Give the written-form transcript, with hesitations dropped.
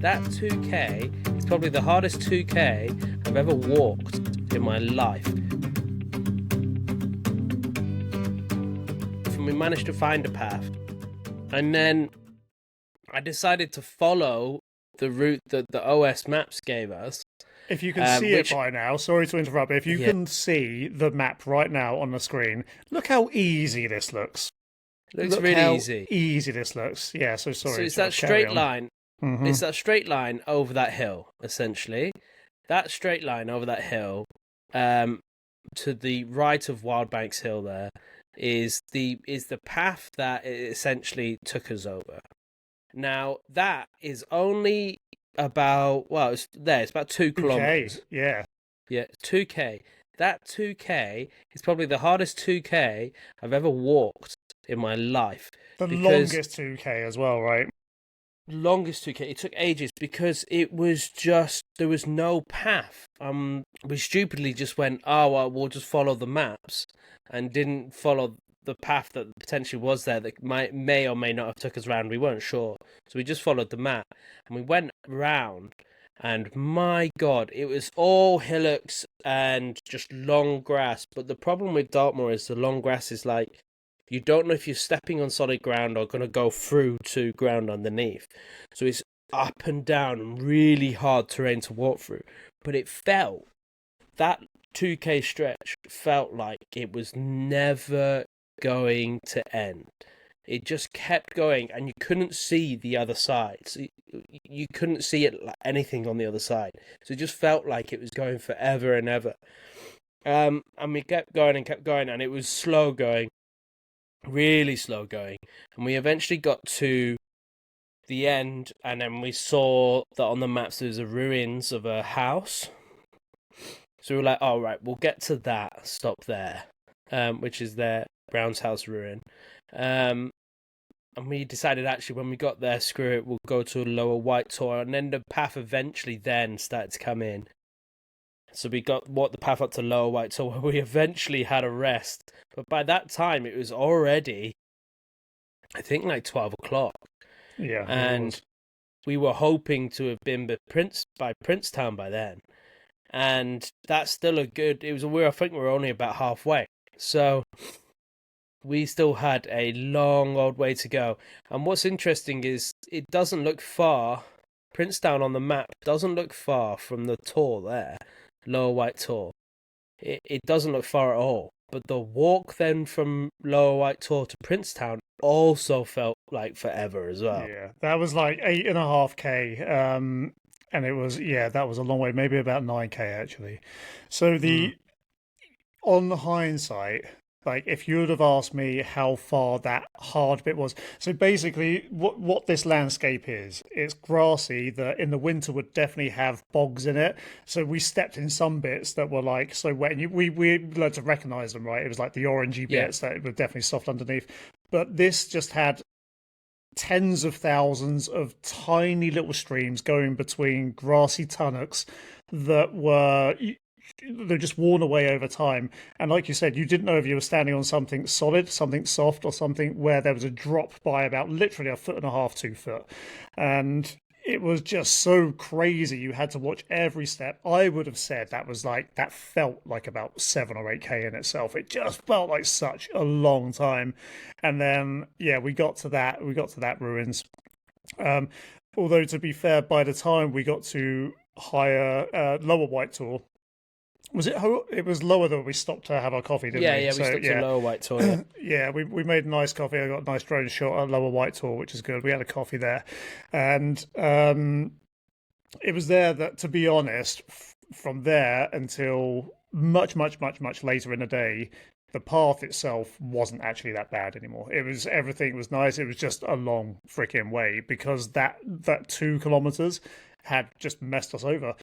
That 2K is probably the hardest 2K I've ever walked in my life. We managed to find a path, and then I decided to follow the route that the OS maps gave us. If you can see it by now, sorry to interrupt, but if you can see the map right now on the screen, look how easy this looks. Looks really easy. Easy this looks. Yeah, so sorry. So it's that straight line. Mm-hmm. It's that straight line over that hill, essentially. That straight line over that hill, to the right of Wildbanks Hill there, is the path that it essentially took us over. Now that is only about it's about 2 kilometers. Yeah, 2K. That 2K is probably the hardest 2K I've ever walked in my life. The longest 2K as well, right? Longest 2K. It took ages because it was just there was no path. We stupidly just went, we'll just follow the maps, and didn't follow the path that potentially was there that may or may not have took us around. We weren't sure, so we just followed the map and we went round. And my God, it was all hillocks and just long grass. But the problem with Dartmoor is the long grass is like, you don't know if you're stepping on solid ground or going to go through to ground underneath. So it's up and down and really hard terrain to walk through. But that 2K stretch felt like it was never going to end. It just kept going, and you couldn't see the other side. So you couldn't see anything on the other side. So it just felt like it was going forever and ever. And we kept going, and it was slow going. Really slow going, and we eventually got to the end, and then we saw that on the maps there was the ruins of a house. So we were like, "All right, we'll get to that. Stop there," which is their Brown's house ruin. And we decided actually when we got there, screw it, we'll go to a Lower White Tor, and then the path eventually then started to come in. So we walked the path up to Lower White Tor, where we eventually had a rest. But by that time, it was already, I think, like 12 o'clock. Yeah. And we were hoping to have been by Princetown by then. And that's still I think we're only about halfway. So we still had a long old way to go. And what's interesting is it doesn't look far. Princetown on the map doesn't look far from the Tor there. Lower White Tor. It doesn't look far at all. But the walk then from Lower White Tor to Princetown also felt like forever as well. Yeah, that was like 8.5K. And it was, that was a long way, maybe about 9K actually. So on hindsight, like if you would have asked me how far that hard bit was. So basically what this landscape is, it's grassy that in the winter would definitely have bogs in it. So we stepped in some bits that were like so wet, and we learned to recognize them, right? It was like the orangey bits that were definitely soft underneath. But this just had tens of thousands of tiny little streams going between grassy tunnocks that they're just worn away over time. And like you said, you didn't know if you were standing on something solid, something soft, or something where there was a drop by about literally 1.5 2 foot. And it was just so crazy. You had to watch every step. I would have said that felt like about 7 or 8K in itself. It just felt like such a long time. And then, we got to that ruins. Although to be fair, by the time we got to Lower White Tor, was it? It was lower that we stopped to have our coffee, didn't we? Yeah, we stopped to Lower White Tor. Yeah, we made a nice coffee. I got a nice drone shot at Lower White Tor, which is good. We had a coffee there, and it was there that, to be honest, from there until much later in the day, the path itself wasn't actually that bad anymore. Everything was nice. It was just a long freaking way because that 2 kilometers had just messed us over.